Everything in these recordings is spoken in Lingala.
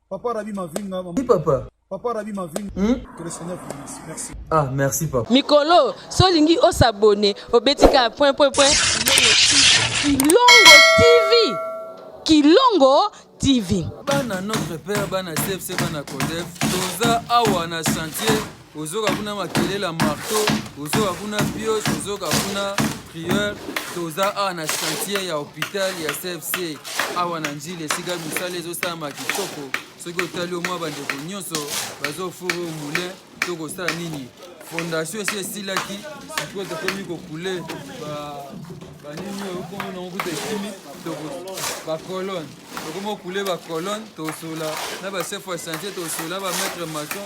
Papa Rabi Mavinga. Oui, papa. Papa Rabi Mavinga. Que le Seigneur vous bénisse. Merci. Ah, merci, papa. Mikolo, solingi o s'abonner au Betika Kilongo TV. Kilongo TV. Bana notre père, bana CFC, bana Codef. Toza awa na chantier. Ozoka kuna makelela marteau. Ozoka kuna pioche. Ozoka kuna prieur. Toza awa na chantier ya hôpital ya CFC. Awa na njile siga misale zo sama kitoko. Soki otali o mwa bandeko nyonso bazo furu moulin toko sala nini. Fondation esi esilaki sikoyo tokomi kokule banini oyo kombo nango kuta ekimi bacolonne tokomi okule bacolonne tosola na bachef ya chantier tosola bamaître maçon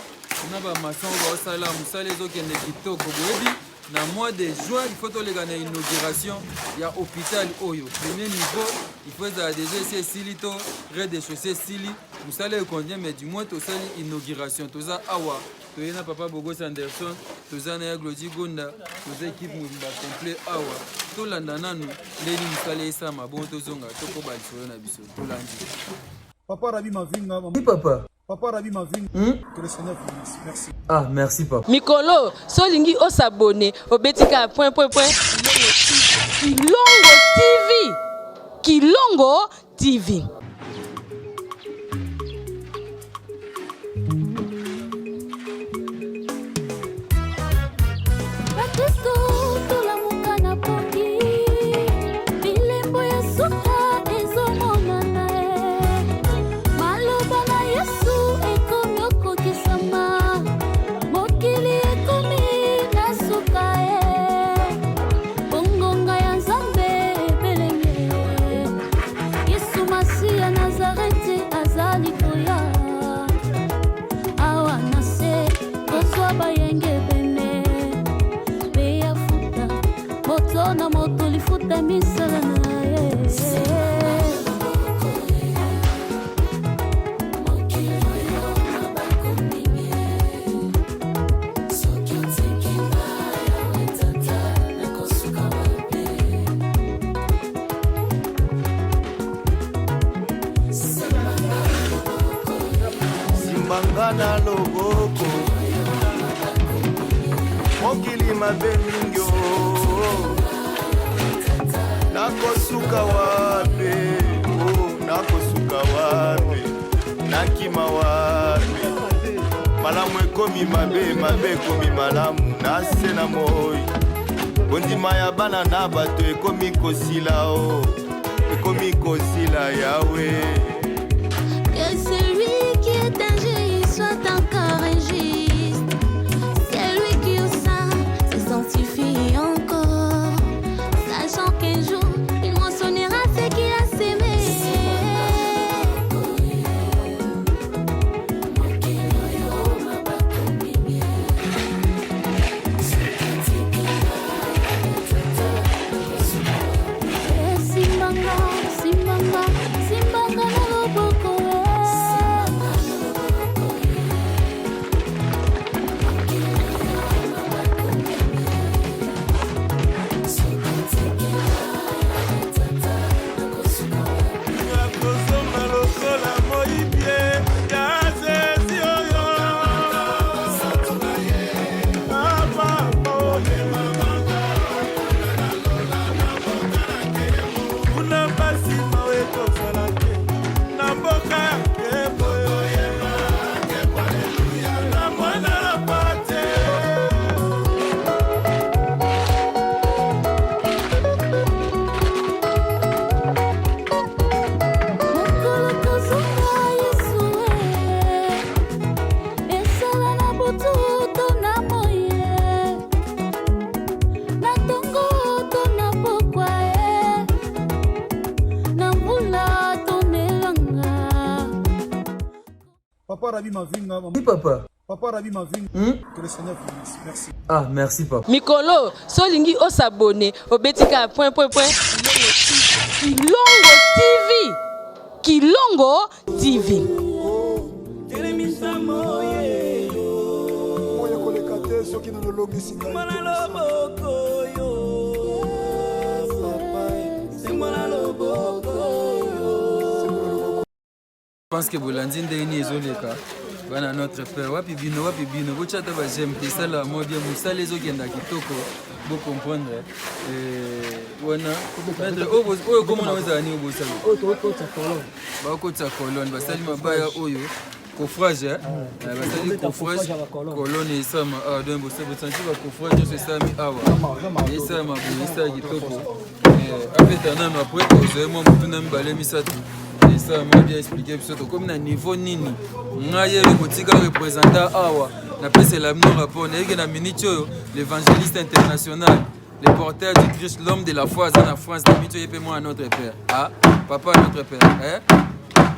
na bamaçon oyo baosala mosala ezokende kitoko boyebi na mois de juin il faut toleka na inauguration ya hôpital oyo premier niveau il faut ezala déjà esi esili to rez-de-chaussée esili mosala ekonvient mais du moins tosali inauguration toza awa toye na papa Bogos Anderson toza na ya Glody Gonda toza équipe mobimba complet awa tolanda nanu ndeni mosala esama bon tozonga tokoba lisolo na biso tolandi. Papa Rabi Mavinga. Oui, papa. Papa Rabi Mavinga. Que le Seigneur vous bénisse. Merci. Ah, merci, papa. Mikolo, solingi o s'abonner au Betika Kilongo TV. Kilongo TV. Simbangana loboko mokili mabe mingyo nakosuka wape nakosuka wape nakima wape malamu ekomi mabe mabe ekomi malamu nase na moi bondima ya bana na bato ekomi kosila o ekomi kosila yawe. Que celui qui est injuste soit encore injuste. C'est lui qui au sein se sanctifie encore, sachant qu'un jour il moissonnera ce qu'il a sémé. Simbanga, simbanga, simbanga na loboko. Papa Rabi Mavinga. Oui, papa. Papa Rabi Mavinga. Que le Seigneur vous bénisse. Merci. Ah, merci, papa. Mikolo, solingi o s'abonner au Betika Kilongo TV. Kilongo TV. pense que Bolandi ndeni ezoleka bana notre père wapi bino bochata ba j'aime que ça la mode musa les okenda kitoko bo comprendre wana peut-être oyo comment on va ani obo sala ba ko tsa colonne ba sali mabaya oyo coffrage basali coffrage colonne esama donc bo senti ba coffrage c'est ça mi awa esama bo esa kitoko après un an après ozo mo mutuna mbale misatu. Ça m'a bien expliqué comme na niveau nini ngaye le kotika représentant awa na pese la no rapport na minute l'évangéliste international le porteur du Christ l'homme de la foi en France na minute yepe moi notre père papa notre père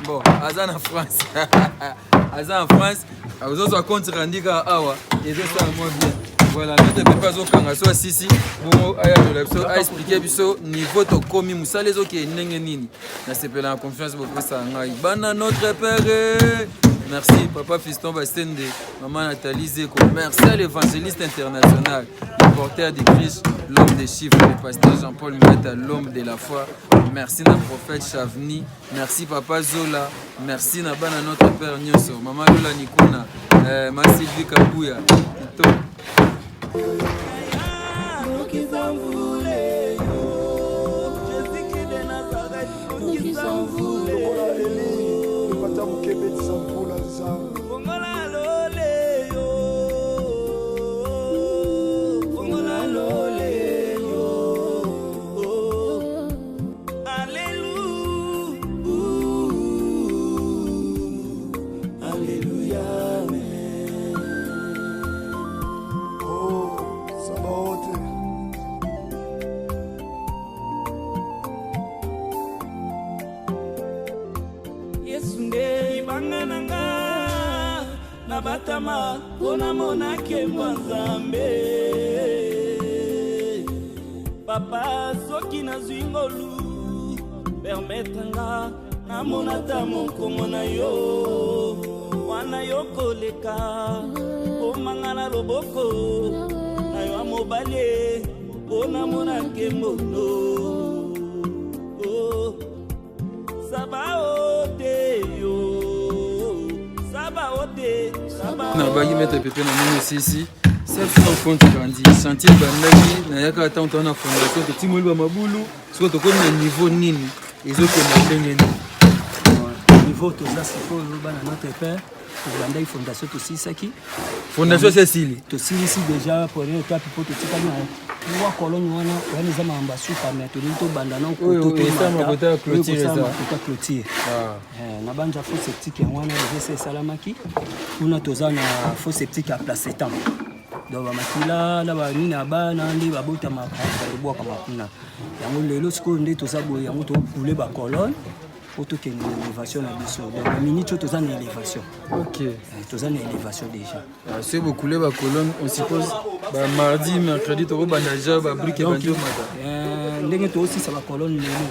bon azan en France azan en France aux autres compte randika awa et ça moi bien. Voilà, nous ne pas au Kangaso ici. Bon, a expliqué biso niveau to komi musale zo ke ndenge nini. Na sepela en confiance beaucoup ça ngai. Bana notre père. Merci papa fiston Bastende, maman Nathalie Zeko. Merci à l'évangéliste international, le porteur du Christ, l'homme des chiffres, le pasteur Jean-Paul Mata, l'homme de la foi. Merci na prophète Chavni. Merci papa Zola. Merci na bana notre père Nyoso. Maman Lola Nikuna, ma Sylvie Kabouya. Batama ona mona ke mwanzambe papa soki na zwingolu permettre nga na mona ta monkongo na yo wana yo koleka o mangana loboko na yo mobale ona mona ke mono sabao te yo na bagi mettre pépé na moni ici ça fait compte grandi chantier bandaki na yaka attendre na fondation to timoli ba mabulu so to comme niveau nini ezokenda ndenge nini niveau to ça c'est pour bana notre père pour bandaki fondation to sisaki fondation Cécile to ici déjà pour le top pour to tikana wa colonne wana wana za mamba suka mais to banda na ko to ça ma kota clôture ça clôture na banja faux septique wana les salamaki kuna toza na faux septique à place temps donc makila na ba nina bana ndi babota makaka boka makuna yango lelo siko ndi toza boye yango to couler ba colonne auto que une élévation na biso donc minute toza na élévation. OK toza na élévation déjà c'est beaucoup les ba colonne on suppose ba mardi mercredi to ba déjà ba brique ba ndio mata ndenge to aussi ça ba colonne lelo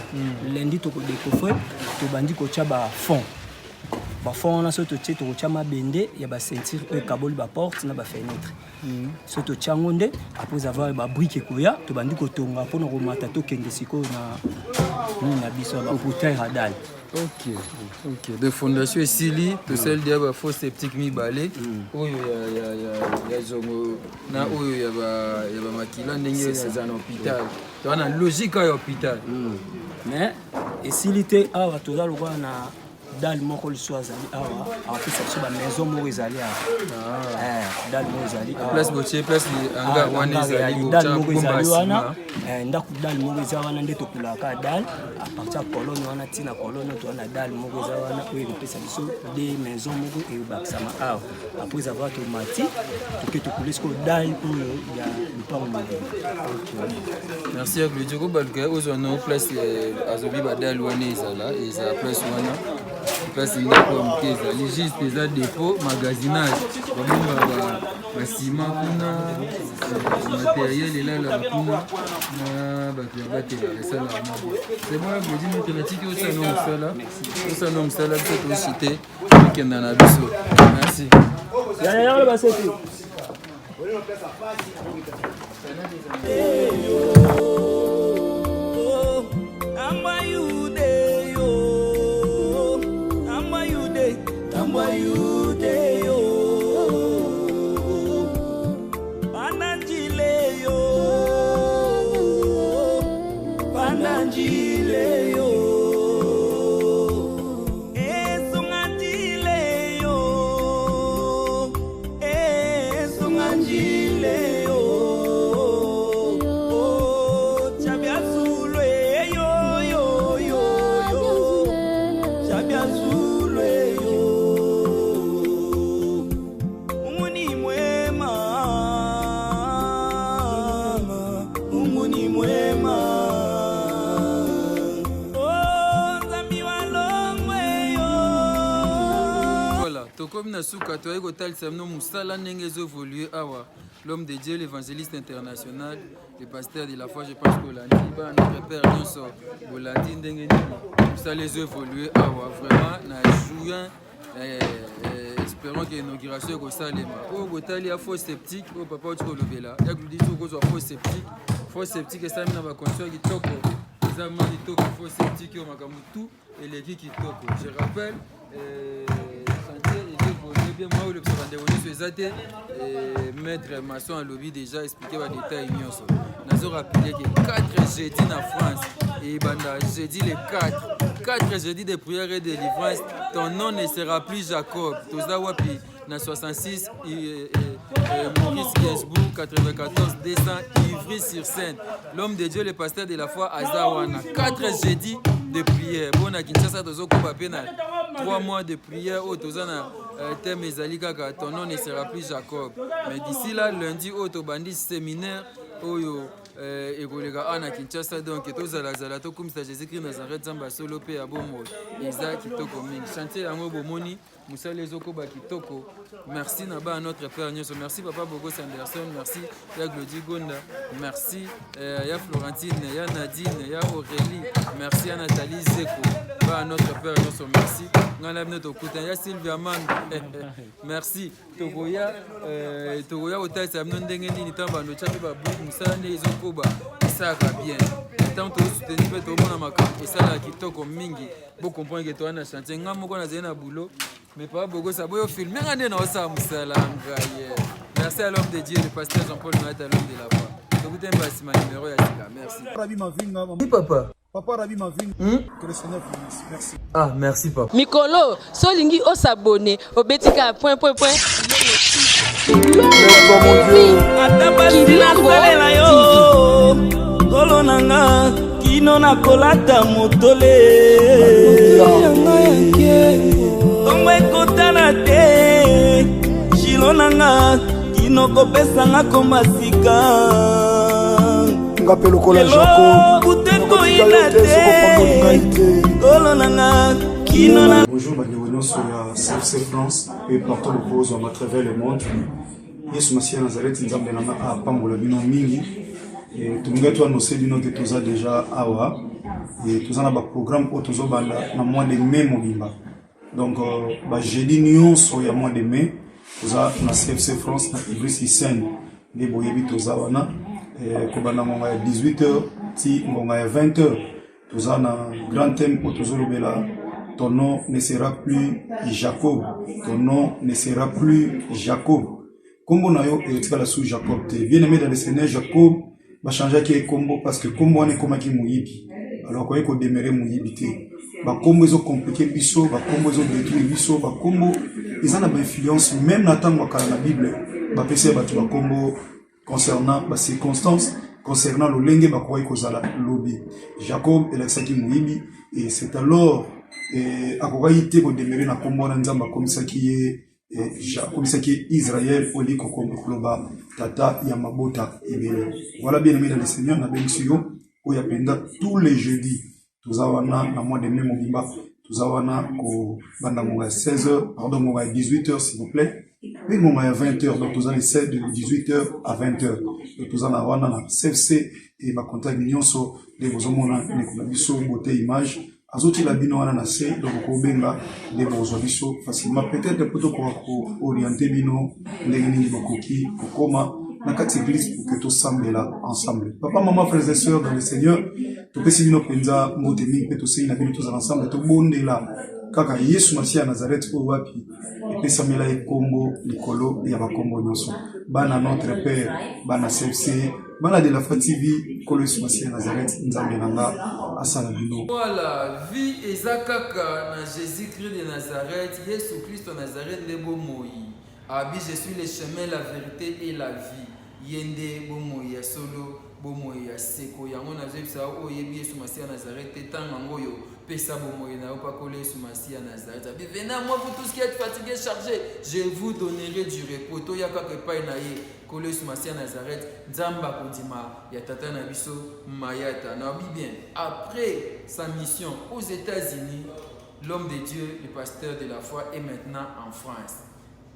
lundi to ko décoffrer to bandi ko cha ba fond ba fond na so to tche to cha mabende ya ba ceinture e kaboli ba porte na ba fenêtre so to changonde après avoir ba brique koya to bandi ko tonga pona ko mata to kenge siko na biso ba portail radal. OK de fondation Sili to celle dia ba faux septique mi balé oyo ya zongo na oyo ya ba makila ndenge za na hôpital to na logique ya hôpital mais esilité awa to za lokwa na dal moko liso azali awa apesa so ba maison moko ezali awa dal moko ezali awa place botier place anga wana ezali dal moko ezali wana ndako dal moko ezali wana nde tokulaka dal à partir ya colonne wana tina colonne to wana dal moko ezali wana oyo epesa biso des maison moko eyobakisama awa après avoir tomati toke tokule siko dal oyo ya lupango moko. Merci à Claudio ko balka ozo na place azobi ba dal wana ezala eza place wana place ndako mkeza juste eza dépôt magasinage babomba ba ciment kuna matériel elala kuna na bato ya batela esala c'est moi je dis notre natique osa no msala biso tosite okenda na biso merci ya baseti Amba you dey Judeyo Pananjileyo Pananjileyo Esunganjileyo Esunganjileyo Chabiazulwe yo yo yo yo Chabiazulwe yo Umuni mwema Umuni mwema Voilà, tokomi na suka toyei kotalisa bino mosala ndenge ezovolue awa l'homme de Dieu, l'évangéliste international, le pasteur de la foi, je pense qu'Olandi, notre père nyonso Olandi ndenge nini mosala ezovolue awa vraiment na juin espérons que l'inauguration ekosalema oyo botali ya faux sceptique oyo papa oti kolobela yakuludi so kozwa faux sceptique esami na bacondition kitoko eza ma kitoko faux sceptique oyo makambo tout eleki kitoko. Je rappelle chantier ezovolue bien moi olobisa bandeko nyonso eza te maître maçon alobi déjà expliqué badétail nyonso nazorapele ke 4 jeudi na France ebanda jeudi le 4 jeudi de prière et de délivrance. Ton nom ne sera plus Jacob. Toza wapi na 66 Maurice Gainsbourg 94 200 Ivry-sur-Seine. L'homme de Dieu, le pasteur de la foi Azawana. 4 jeudis de prière. Bon à Kinshasa tozo kopa pena 3 mois de prière au toza na thème ezali kaka ton nom ne sera plus Jacob. Mais d'ici là lundi au tobandi séminaire oyo ekoleka ana Kinshasa donc tozalazala tokumisa Jésus-Christ Nazareth Zamba solo pe ya bomo eza kitoko mingi chantier yango bomoni musala ezokoba kitoko. Merci na ba notre père nyonso, merci papa Bogos Anderson, merci ya Glody Gonda, merci ya Florentine, ya Nadine, ya Aurélie, merci ya Nathalie Zeko ba notre père nyonso, merci ngana bino tokuta ya Sylvia Mango merci tokoya otalisa bino ndenge nini ntango bando tyape babuku musala nde ezokoba esaka bien ntango tozosoutenir mpe tomona makambo esalaka kitoko mingi bocomprendre ke toza na chantier nga moko nazali na boulot mais papa Bogosa boyo filme nga nde naosala mosala ngaye. Merci à l'homme de Dieu, le pasteur Jean-Paul Noët, à l'homme de la foi. Tokute mbasi ma numéro ya sika. Merci. Rabi Mavinga. Oui, papa. Papa Rabi Mavinga. Que le Seigneur bénisse. Merci. Ah, merci, papa. Mikolo, solingi o s'abonner au Betika point. Kolo nanga kino na kolata motole yanga yanke omwe kotana te shilo nanga kino kopesa nga komasika Ngapelo kola Jacob. Kuteko ina te kolo nanga kino na. Bonjour, bienvenue sur la CFC France et partout le pose à travers le monde. Yesu Masia Nazareth nzambe na a pambola bino mingi. Et tout le monde a annoncé que tout ça déjà awa et tout ça na ba programme au tozo banda na mois de mai mobimba. Donc ba jeudi nyonso ya mois de mai tout ça na CFC France na Ivry-sur-Seine les boyebi tout ça wana ko banda ngonga ya 18h ti ngonga ya 20h tout ça na grand thème au tozo lobela ton nom ne sera plus Jacob, ton nom ne sera plus Jacob. Kombo na yo etikala sous Jacob te. Bien-aimé dans le Seigneur, Jacob va changer qui kombo parce que kombo ane koma ki muyibi. Alors ko eko demeurer muyibi te. Ba kombo ezo compliquer biso, ba kombo ezo détruire biso, ba kombo ezana ba influence même na tango kala na Bible. Ba pese ba tu ba kombo concernant ba circonstances, concernant le lenge ba ko eko zala lobi. Jacob elakisaki muyibi et c'est alors akokaite ko demeurer na kombo na nzamba komisaki ye komisaki Israël oli ko komba tata ya mabota ebele. Voilà, bien aimé dans le Seigneur, na bensiyo o ya penda tous les jeudis tuzawana na mois de mai mobimba tuzawana ko banda monga 16h pardon monga 18h s'il vous plaît et monga 20h donc tuzana 16 de 18h à 20h et tuzana wana na CFC et ba contact nyonso de bozomona ne ko biso beauté image azoti la bino wana na se donc ko benga de bozo biso facilement peut-être plutôt ko orienter bino ndenge nini bakoki kokoma na kati église pour que tout semble là ensemble. Papa, maman, frères et sœurs dans le Seigneur, tout peut bino penza motemi peut aussi na bino tous ensemble tout bonde là kaka Yesu Masiya ya Nazareth oyo wapi epesamela ekombo likolo ya bakombo nyonso bana notre père bana CFC bana de la Foi TV kolo Yesu Masiya ya Nazareth nzambe nanga asala bino. Voilà, vie ezakaka na Jésus-Christ de Nazareth, Yesu Christ de Nazareth de bomoi. Abi je suis le chemin, la vérité et la vie. Yende bomoi ya solo, bomoi ya seko. Yango na zebisa o yebi Yesu Masiya ya Nazareth tanga ngoyo pesa bomoi na opa kolo Yesu Masiya ya Nazareth. Abi venez à moi vous tous qui êtes fatigués, chargés, je vous donnerai du repos. To yakaka pa na ye kolo Yesu Masiya ya Nazareth, nzamba kodima ya tata na biso mayata. Na bi bien. Après sa mission aux États-Unis, l'homme de Dieu, le pasteur de la foi est maintenant en France.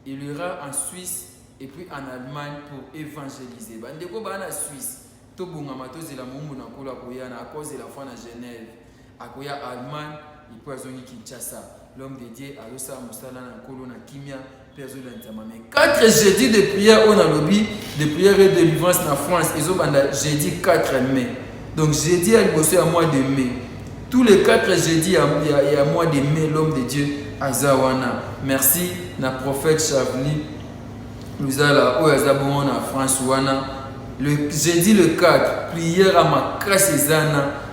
Il ira en Suisse et puis en Allemagne pour évangéliser. Bandeko ba na Suisse, to bunga matozi la mumbu na kola koyana à cause de la foi na Genève. Akoya Allemagne, il peut azongi Kinshasa. L'homme de Dieu a yosa musala na kolo na kimia perzo la ntama. Mais 4 jeudis de prière on a lobby de prière et de délivrance na France, ils ont banda jeudi 4 mai. Donc jeudi a bossé à mois de mai. Tous les 4 jeudis à mois de mai, l'homme de Dieu Azawana. Merci na prophète Chavli. Nous allons au Azabon en France. Le jeudi le 4, prière à ma grâce Zana.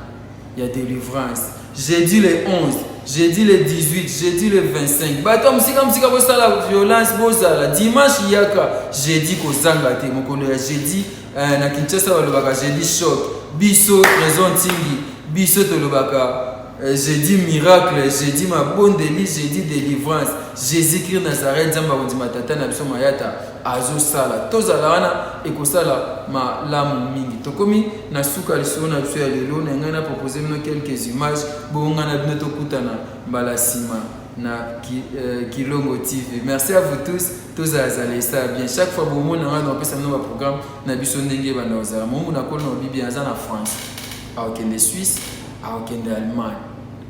Il y a délivrance. Jeudi le 11, jeudi le 18, jeudi le 25. Batom si comme si comme ça la violence bozala. Dimanche yaka, jeudi ko zangate. Mon collègue jeudi na Kinshasa walobaka jeudi choc. Biso raison tingi. Biso tolobaka. J'ai dit miracle, j'ai dit ma bonne délice, j'ai dit délivrance. Jésus-Christ Nazareth, Zamba Wondima Tata Nabiso Mayata, Azo Sala, Tozala Wana, Ekosala, ma lamu mingi. Tokomi, Nasuka Liso Nabiso Yalelo, Nangana proposé quelques images, Bongana Bneto Kutana, Balasima, na Kilongo TV. Merci à vous tous azalé ça bien. Chaque fois, bon, on a un programme, Nabiso Ndenge Bandaoza, mon akol no Bibi Azana France, à Okende Suisse. À Okende Allemagne.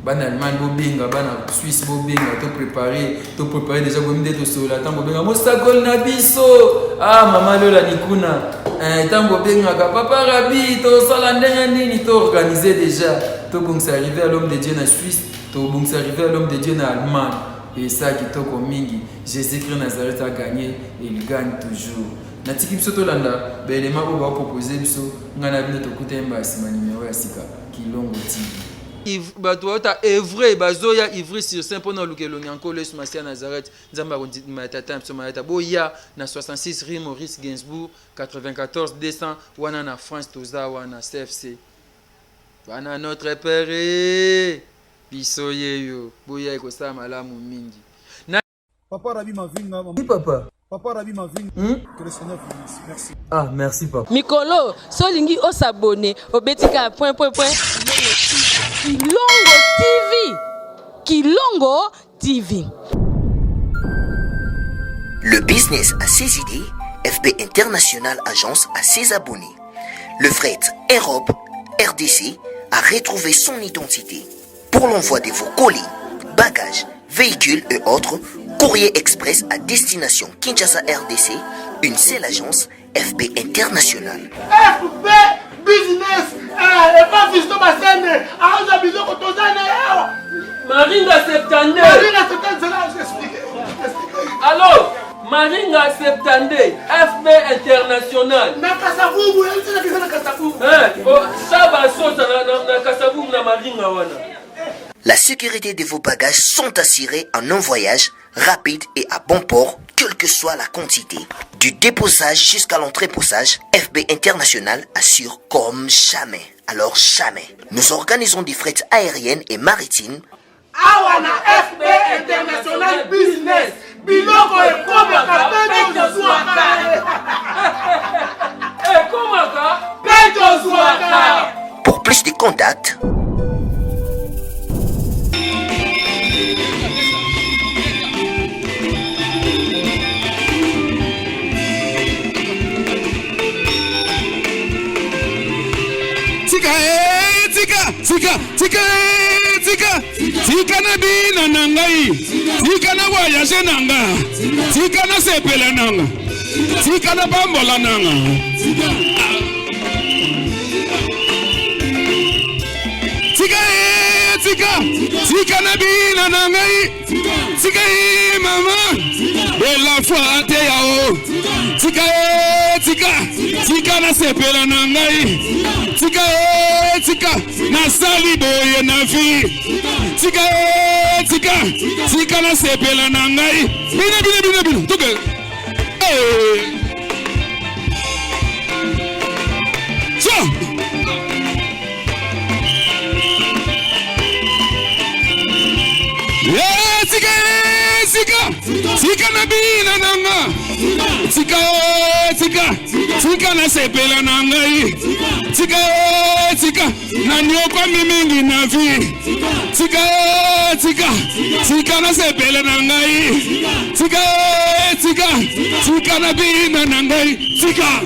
Ban Allemagne bobenga bana Suisse bobenga to préparer déjà bo mide to la tambo benga mosagol na biso ah mama lola nikuna tambo benga ka papa rabi to sala ndenga nini to organiser déjà to bon c'est arrivé à l'homme de Dieu na Suisse to bon c'est arrivé à l'homme de Dieu na Allemagne et ça qui toko mingi Jésus-Christ Nazareth a gagné et il gagne toujours. Natiki biso to landa ba élément ko ba proposer biso ngana bino to kutemba sima numéro ya sika Kilongo TV. Batouata Evray, Bazoya, Ivry sur Saint-Pono, Lukelongi, encore Yesu Masiya ya Nazareth, Nzamba Matata, Msomayata, Boya, na 66 rue Maurice Gainsbourg, 94 200, Wana na France, Toza, Wana CFC. Wana notre père, Bisoye yo, Boya Ekosa Malamu Mingi. Papa Rabi Mavinga. Oui, papa. Papa Rabi Mavinga. Que le Seigneur vous bénisse. Merci. Ah, merci, papa. Mikolo, solingi o s'abonner au Betika Kilongo TV. Kilongo TV. Le business a ses idées, FB International Agence a ses abonnés. Le fret Europe, RDC a retrouvé son identité. Pour l'envoi de vos colis, bagages, véhicules et autres, courrier express à destination Kinshasa RDC, une seule agence, FB International. FB Business, et pas Fisto Bassene, Aouza Bizoko Tozane, Maringa Septande. Marina Septande, c'est là, j'explique. Alors, Maringa Septande, FB International. Na Kasavubu, elle dit que c'est na Kasavubu. Saba Sosa na Kasavubu na Maringa wana. La sécurité de vos bagages sont assurées en un voyage rapide et à bon port, quelle que soit la quantité. Du déposage jusqu'à l'entreposage, FB International assure comme jamais. Alors jamais. Nous organisons des frettes aériennes et maritimes. Awana FB International Business. Biloko et Komaka, Pedro Zouaka. Pedro Zouaka. Pour plus de contacts, Tika na bina nangai, tika na voyage nanga, tika na sepela nanga, tika na bambola nanga. Tika tika na bina na ngai tika mama bela fois te yao tika na sepela na ngai tika na sali boye na fi tika na sepela na ngai bina tuke so tika na bina nanga tika na sepela na ngai tika na nyokwa mingi na vi tika na sepela na ngai tika na bina na ngai tika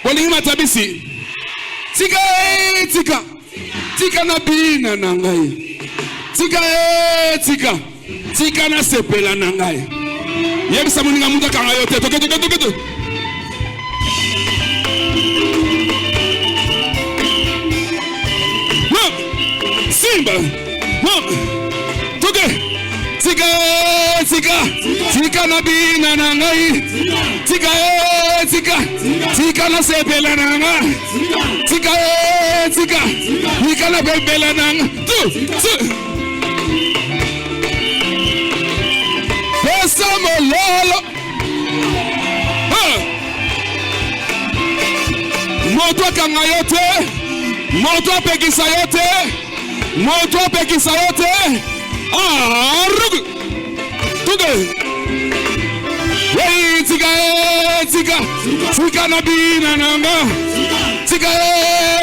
bolingi matabisi tika na bina na ngai tika na sepela na ngai yebisa moninga muta kanga yote toke simba toke tika na bina na ngai tika na sepela na ngai tika na bebela na ngai pesa mololo moto akanga yote moto apekisa yote rugu tuge hey tika na bina nanga tika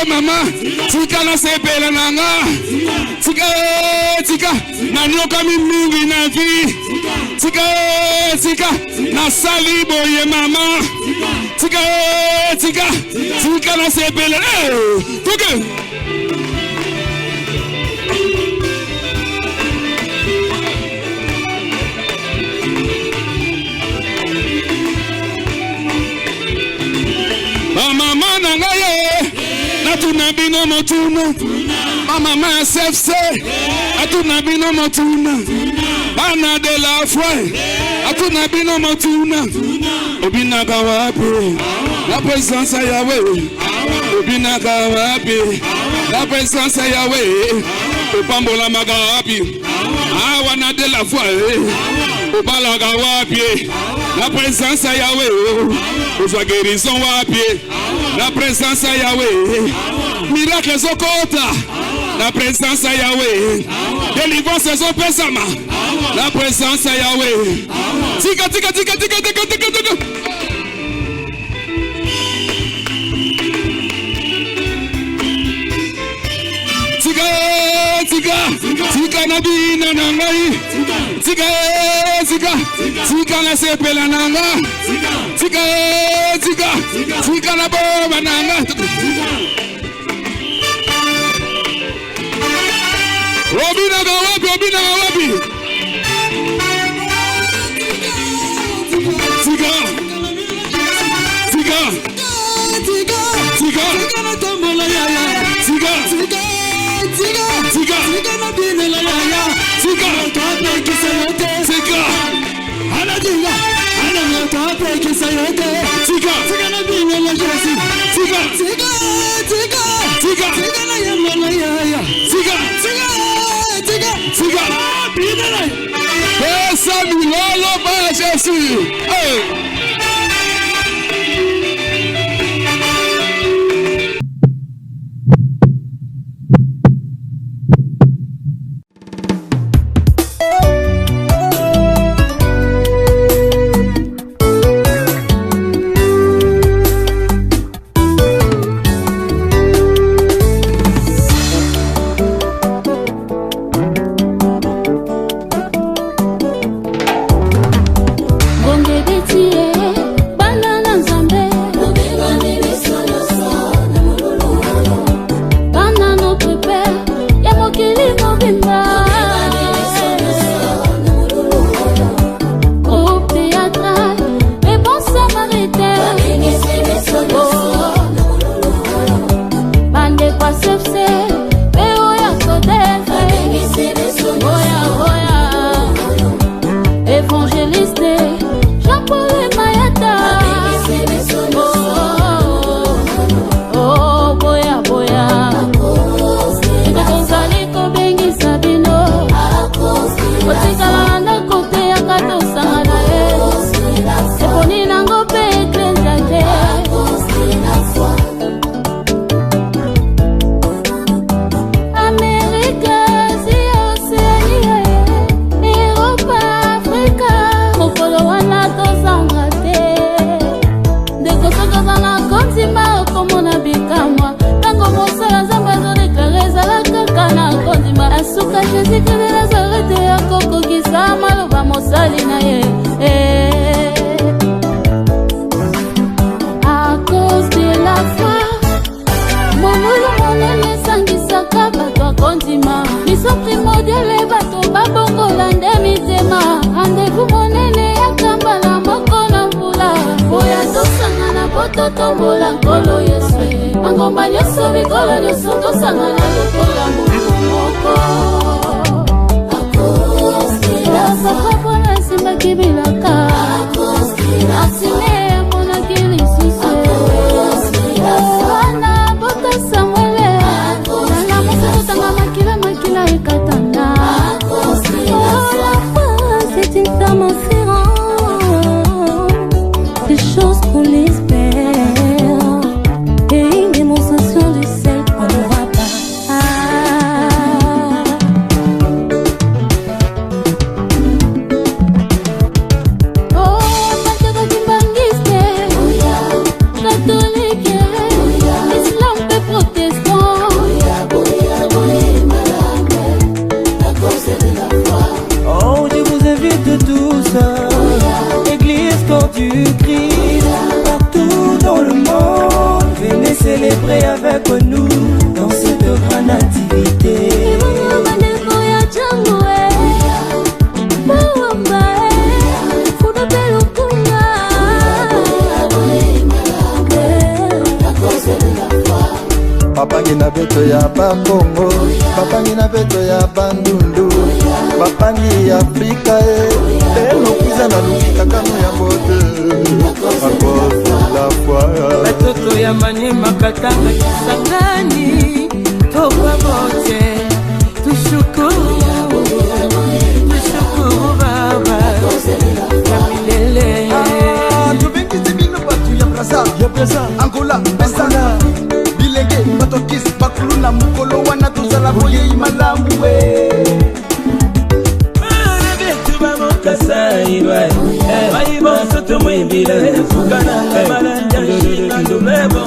mama tika na sepela nanga tika na nyoka mingi na vi tika na sali boye mama tika na sepela tuge mama na ngaye natuna bino motuna mama SFC atuna bino motuna bana de la foi atuna bino motuna obina kawapi la présence ya Yahweh obina kawapi la présence ya Yahweh opambola magawapi awana de la foi obala kawapi la présence ya Yahweh ozwa guérison wapi la présence ya Yahweh miracle zokota la présence ya Yahweh délivrance zopesama la présence ya Yahweh tika na bina na ngai tika na sepela na ngai tika na boba na ngai obina ga wapi tika na tombola yaya tika na bina la yaya tope kisayote ana dinga ana tope kisayote tika na bina la jesi tika na yamba la yaya tika bina la pesa milolo ba Jésus Bonge beti primordial et bateau babongo lande mitema. Rendez-vous monene ya kamba na moko na mbula. Oya tosanga na poto tombola nkolo yeswe. Mangomba nyoso bikolo nyoso tosanga na lokola moko. Akoskila sakapa na simba kibilaka. Akoskila asine mona kili suse. Akoskila na bota samwele. Nala musa tanga makila ekatanda. La foi c'est une femme inférente. Des choses qu'on espère. Et une démonstration de celle qu'on n'aura pas. Du Christ partout dans le monde, venez célébrer avec nous dans cette grande nativité. Papa ngina beto ya Bakongo, papa ngina beto ya Bandundu, papa ngi Afrika eno kuza na lukita kano ya bote. La foi batoto ya Maniema Katanga Kisangani, toka mote tushukuru baba ya milele. Tubingizi bino batu ya Brazza, Angola, Besana Bilenge, Batokis, Bakuluna, Mukolo, wana tuzala boye imalamu we. Kasai bai, bai bon soto moi bila, fukana kamala nyashi ndo mebo,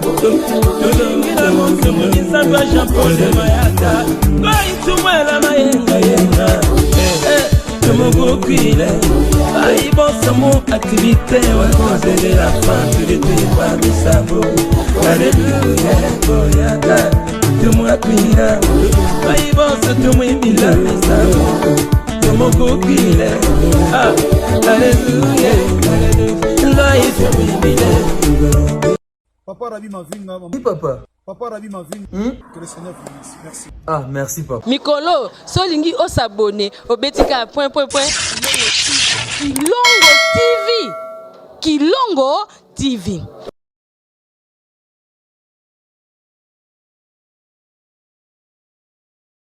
ndo monso mo samba Jean-Paul de Mayata, bai tumela mayenga yenga, tomo kuile, bai bon samo activité wa cause de la fin de pas de sabo, alléluia boyaka, tomo kuila, bai bon soto moi bila sabo. Papa Rabi Mavinga. Oui, papa. Papa Rabi Mavinga. Que le Seigneur vous bénisse. Merci. Ah, merci, papa. Mikolo, solingi o s'abonner au Betika Kilongo TV. Kilongo TV.